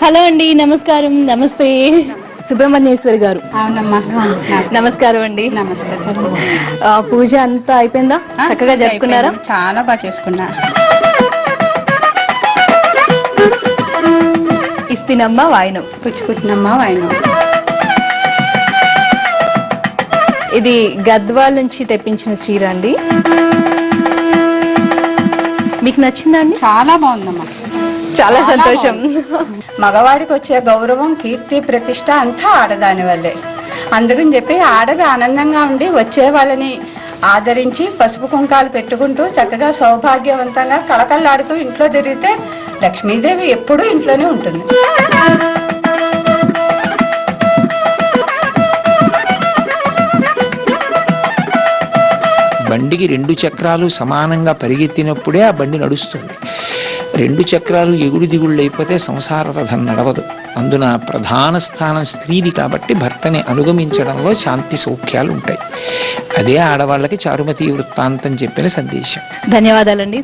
Hello అండి, నమస్కారం. నమస్తే సుబ్రహ్మణ్యేశ్వరి గారు. అవునమ్మా. నమస్కారం అండి. నమస్తే. పూజ అంతా అయిపోయిందా? చక్కగా జరుపుకున్నారా? చాలా బాగా చేసుకున్నా. ఇస్తినమ్మ వాయనం, పుచ్చుకుంటున్నమ్మా వాయనం. ఇది గద్వాల్ నుంచి తెప్పించిన చీర అండి. మీకు నచ్చిందా అండి? చాలా బాగుందమ్మా. చాలా సంతోషం. మగవాడికి వచ్చే గౌరవం, కీర్తి, ప్రతిష్ట అంతా ఆడదాని వల్లే. అందుకని చెప్పి ఆడది ఆనందంగా ఉండి వచ్చే వాళ్ళని ఆదరించి పసుపు కుంకాలు పెట్టుకుంటూ చక్కగా సౌభాగ్యవంతంగా కళకళలాడుతూ ఇంట్లో తిరిగితే లక్ష్మీదేవి ఎప్పుడూ ఇంట్లోనే ఉంటుంది. బండికి 2 చక్రాలు సమానంగా పరిగెత్తినప్పుడే ఆ బండి నడుస్తుంది. 2 చక్రాలు ఎగుడు దిగుళ్ళు అయిపోతే సంసార రథం నడవదు. అందున ప్రధాన స్థానం స్త్రీది కాబట్టి భర్తని అనుగమించడంలో శాంతి సౌఖ్యాలు ఉంటాయి. అదే ఆడవాళ్ళకి చారుమతి వృత్తాంతం చెప్పిన సందేశం. ధన్యవాదాలండి.